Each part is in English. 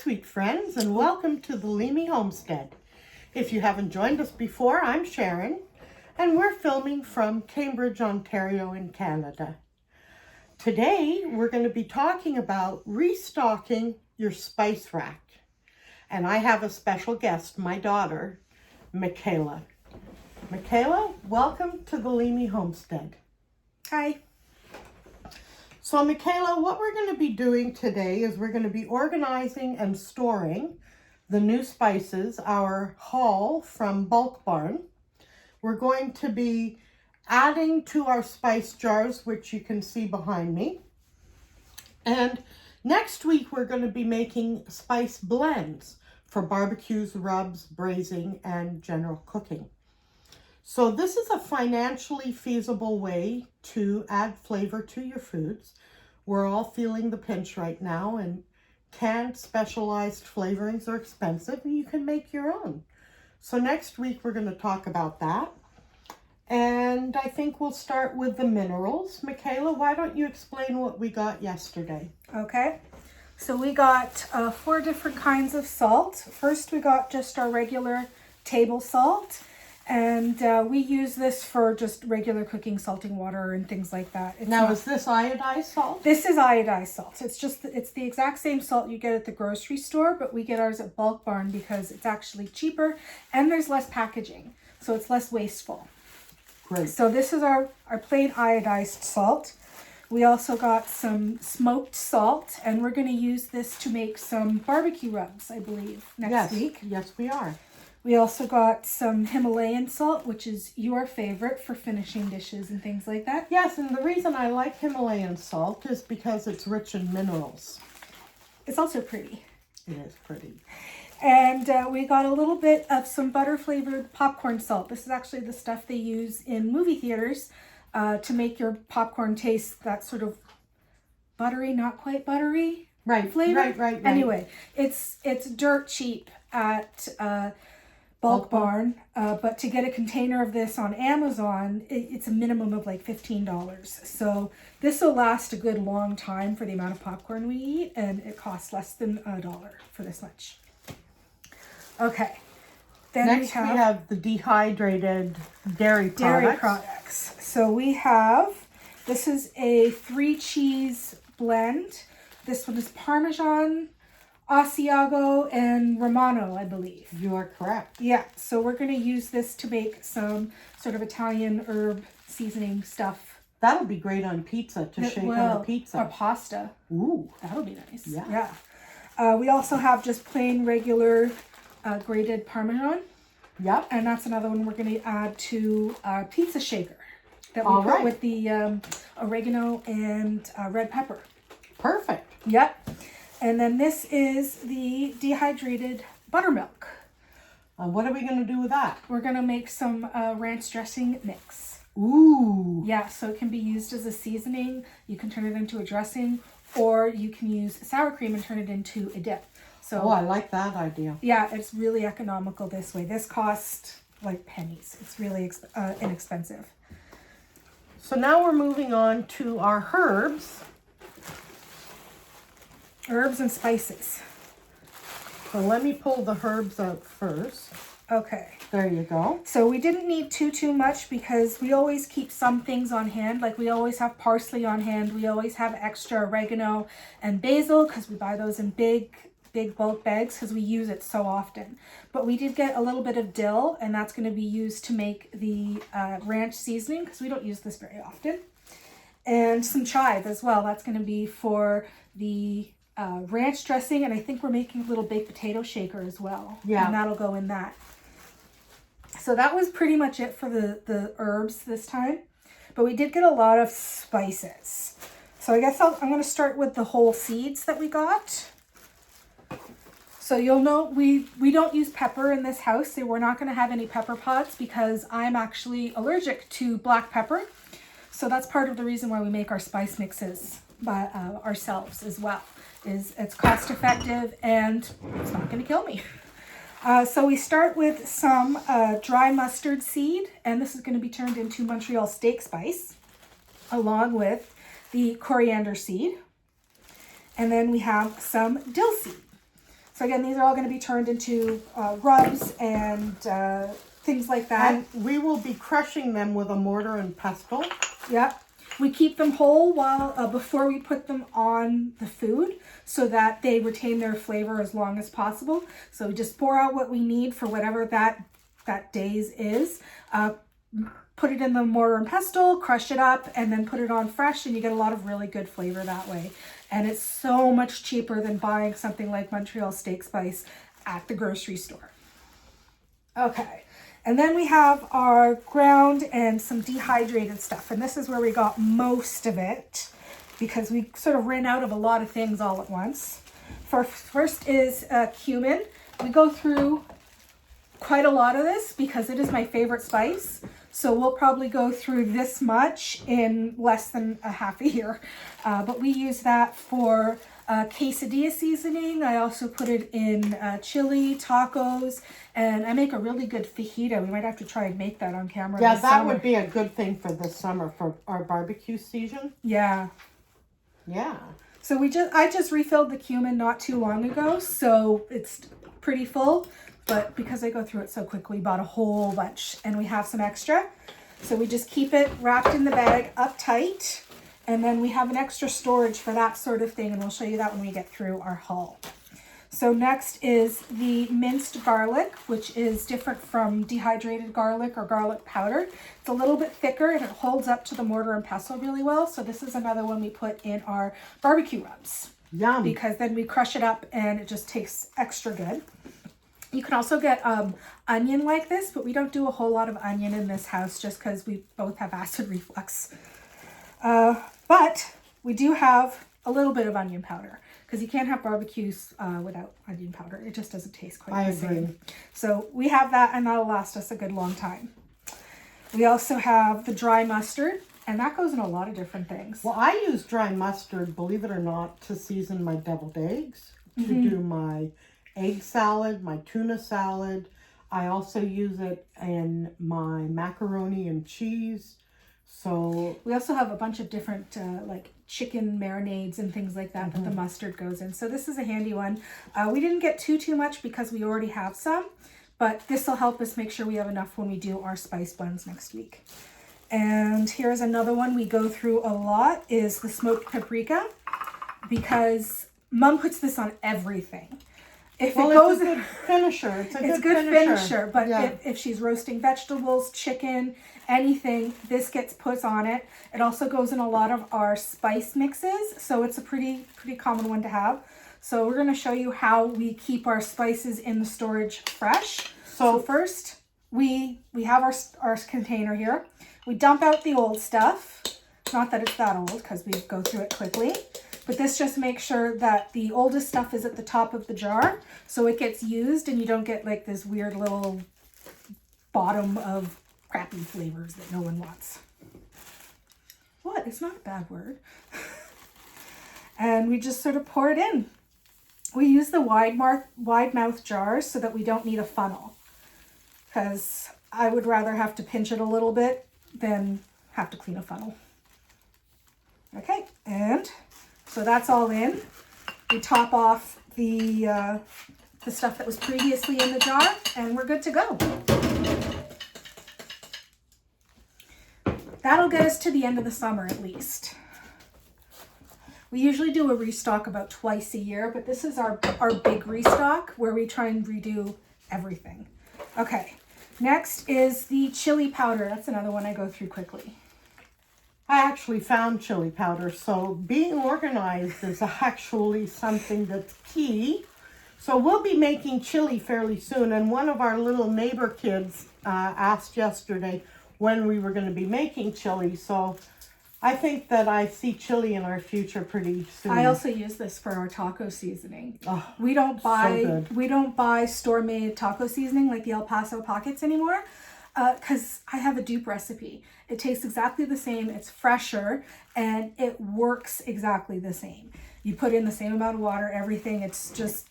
sweet friends, and welcome to the Leamy Homestead. If you haven't joined us before, I'm Sharon, and we're filming from Cambridge, Ontario in Canada. Today, we're going to be talking about restocking your spice rack. And I have a special guest, my daughter, Michaela. Michaela, welcome to the Leamy Homestead. Hi. So Michaela, what we're going to be doing today is we're going to be organizing and storing the new spices, our haul from Bulk Barn. We're going to be adding to our spice jars, which you can see behind me. And next week, we're going to be making spice blends for barbecues, rubs, braising, and general cooking. So this is a financially feasible way to add flavor to your foods. We're all feeling the pinch right now, and canned specialized flavorings are expensive, and you can make your own. So next week we're going to talk about that. And I think we'll start with the minerals. Michaela, why don't you explain what we got yesterday? Okay. So we got 4 different kinds of salt. First, we got just our regular table salt. And we use this for just regular cooking, salting water and things like that. Is this iodized salt? This is iodized salt. It's the exact same salt you get at the grocery store, but we get ours at Bulk Barn because it's actually cheaper and there's less packaging, so it's less wasteful. Great. So this is our plain iodized salt. We also got some smoked salt, and we're going to use this to make some barbecue rubs, I believe, next week. Yes, we are. We also got some Himalayan salt, which is your favorite for finishing dishes and things like that. Yes, and the reason I like Himalayan salt is because it's rich in minerals. It's also pretty. It is pretty. And we got a little bit of some butter-flavored popcorn salt. This is actually the stuff they use in movie theaters to make your popcorn taste that sort of buttery, not quite buttery flavor. Right. Anyway, it's dirt cheap at Bulk Barn, but to get a container of this on Amazon, it's a minimum of like $15. So this will last a good long time for the amount of popcorn we eat, and it costs less than $1 for this much. Okay. Then Next we have the dehydrated dairy products. So we have, this is a 3-cheese blend. This one is Parmesan, Asiago, and Romano, I believe. You are correct. Yeah, so we're going to use this to make some sort of Italian herb seasoning stuff. That'll be great on pizza, to shake on the pizza. Or pasta. Ooh. That'll be nice. Yeah. We also have just plain regular grated Parmesan. Yep. And that's another one we're going to add to our pizza shaker that we put with the oregano and red pepper. Perfect. Yep. And then this is the dehydrated buttermilk. What are we going to do with that? We're going to make some ranch dressing mix. Ooh. Yeah, so it can be used as a seasoning. You can turn it into a dressing, or you can use sour cream and turn it into a dip. So, I like that idea. Yeah, it's really economical this way. This costs like pennies. It's really inexpensive. So now we're moving on to our herbs. Herbs and spices. So let me pull the herbs out first. Okay. There you go. So we didn't need too much because we always keep some things on hand. Like we always have parsley on hand. We always have extra oregano and basil because we buy those in big bulk bags because we use it so often. But we did get a little bit of dill, and that's going to be used to make the ranch seasoning because we don't use this very often. And some chive as well. That's going to be for the ranch dressing, and I think we're making a little baked potato shaker as well. Yeah. And that'll go in that. So that was pretty much it for the herbs this time. But we did get a lot of spices. So I guess I'm going to start with the whole seeds that we got. So you'll know we don't use pepper in this house. So we're not going to have any pepper pods because I'm actually allergic to black pepper. So that's part of the reason why we make our spice mixes by ourselves as well. It's cost effective and it's not going to kill me. So we start with some dry mustard seed, and this is going to be turned into Montreal steak spice, along with the coriander seed. And then we have some dill seed. So again, these are all going to be turned into rubs and things like that. And we will be crushing them with a mortar and pestle. Yep. We keep them whole while before we put them on the food so that they retain their flavor as long as possible. So we just pour out what we need for whatever that day's is. Put it in the mortar and pestle, crush it up, and then put it on fresh, and you get a lot of really good flavor that way. And it's so much cheaper than buying something like Montreal Steak Spice at the grocery store. Okay. And then we have our ground and some dehydrated stuff. And this is where we got most of it because we sort of ran out of a lot of things all at once. First is cumin. We go through quite a lot of this because it is my favorite spice. So we'll probably go through this much in less than a half a year. But we use that for quesadilla seasoning. I also put it in chili, tacos, and I make a really good fajita. We might have to try and make that on camera. Yeah, this that summer. would be a good thing for this summer for our barbecue season. Yeah. Yeah. So I just refilled the cumin not too long ago, so it's pretty full. But because I go through it so quickly, we bought a whole bunch and we have some extra. So we just keep it wrapped in the bag up tight. And then we have an extra storage for that sort of thing. And we'll show you that when we get through our haul. So next is the minced garlic, which is different from dehydrated garlic or garlic powder. It's a little bit thicker and it holds up to the mortar and pestle really well. So this is another one we put in our barbecue rubs. Yum. Because then we crush it up and it just tastes extra good. You can also get onion like this, but we don't do a whole lot of onion in this house just because we both have acid reflux. But we do have a little bit of onion powder because you can't have barbecues without onion powder. It just doesn't taste quite the same. So we have that and that'll last us a good long time. We also have the dry mustard and that goes in a lot of different things. Well, I use dry mustard, believe it or not, to season my deviled eggs, to do my egg salad, my tuna salad. I also use it in my macaroni and cheese. So we also have a bunch of different like chicken marinades and things like that that the mustard goes in. So this is a handy one. We didn't get too much because we already have some, but this will help us make sure we have enough when we do our spice buns next week. And here's another one we go through a lot is the smoked paprika because Mom puts this on everything. If well, it goes, it's a good finisher. It's a good finisher. But yeah. if she's roasting vegetables, chicken, anything, this gets put on it. It also goes in a lot of our spice mixes, so it's a pretty common one to have. So we're going to show you how we keep our spices in the storage fresh. So first, we have our container here. We dump out the old stuff. Not that it's that old because we go through it quickly. But this just makes sure that the oldest stuff is at the top of the jar so it gets used and you don't get like this weird little bottom of crappy flavors that no one wants. What? It's not a bad word. And we just sort of pour it in. We use the wide mouth jars so that we don't need a funnel because I would rather have to pinch it a little bit than have to clean a funnel. Okay, and so that's all in. We top off the stuff that was previously in the jar and we're good to go. That'll get us to the end of the summer at least. We usually do a restock about twice a year, but this is our big restock where we try and redo everything. Okay, next is the chili powder. That's another one I go through quickly. I actually found chili powder, so being organized is actually something that's key. So we'll be making chili fairly soon, and one of our little neighbor kids asked yesterday when we were going to be making chili, so I think that I see chili in our future pretty soon. I also use this for our taco seasoning. Oh, we don't so buy store-made taco seasoning like the El Paso Pockets anymore. Because I have a dupe recipe. It tastes exactly the same, it's fresher, and it works exactly the same. You put in the same amount of water, everything, it's just,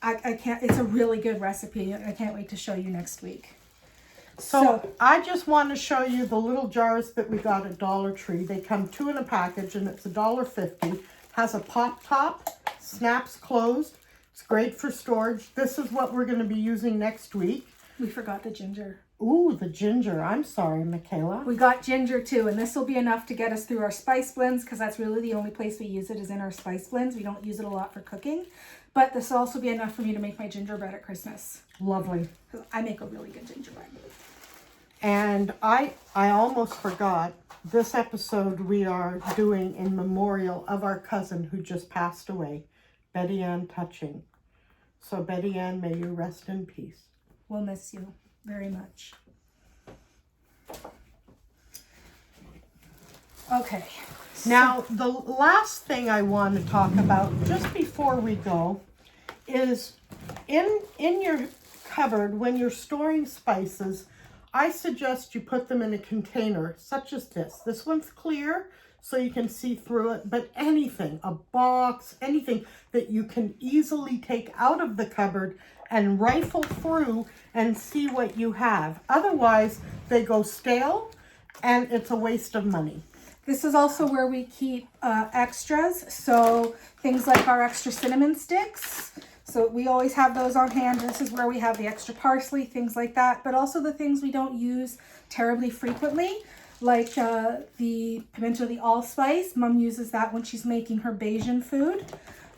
it's a really good recipe. I can't wait to show you next week. So I just want to show you the little jars that we got at Dollar Tree. They come 2 in a package and it's $1.50. Has a pop top, snaps closed. It's great for storage. This is what we're going to be using next week. We forgot the ginger. Ooh, the ginger. I'm sorry, Michaela. We got ginger too, and this will be enough to get us through our spice blends, because that's really the only place we use it is in our spice blends. We don't use it a lot for cooking, but this will also be enough for me to make my gingerbread at Christmas. Lovely. I make a really good gingerbread. And I almost forgot, this episode we are doing in memorial of our cousin who just passed away, Betty Ann Touching. So Betty Ann, may you rest in peace. We'll miss you very much. Okay. Now, the last thing I want to talk about just before we go is in your cupboard, when you're storing spices, I suggest you put them in a container such as this. This one's clear so you can see through it, but anything, a box, anything that you can easily take out of the cupboard and rifle through and see what you have. Otherwise, they go stale and it's a waste of money. This is also where we keep extras, so things like our extra cinnamon sticks. So we always have those on hand. This is where we have the extra parsley, things like that, but also the things we don't use terribly frequently, like the pimento de allspice. Mom uses that when she's making her Bajan food.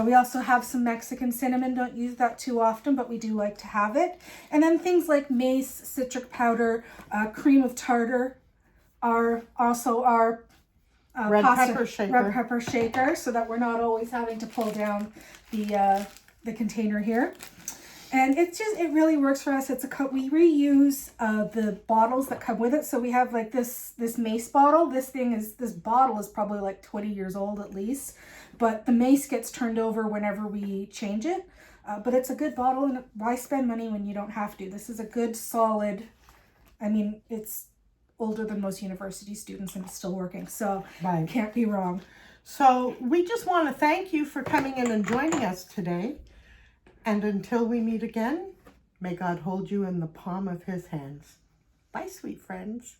We also have some Mexican cinnamon. Don't use that too often, but we do like to have it. And then things like mace, citric powder, cream of tartar are also our Red pepper shaker, so that we're not always having to pull down the container here. And it really works for us. We reuse the bottles that come with it. So we have like this mace bottle. This bottle is probably like 20 years old at least, but the mace gets turned over whenever we change it. But it's a good bottle, and why spend money when you don't have to? This is a good solid, I mean, it's older than most university students and it's still working, so right. Can't be wrong. So we just want to thank you for coming in and joining us today. And until we meet again, may God hold you in the palm of his hands. Bye, sweet friends.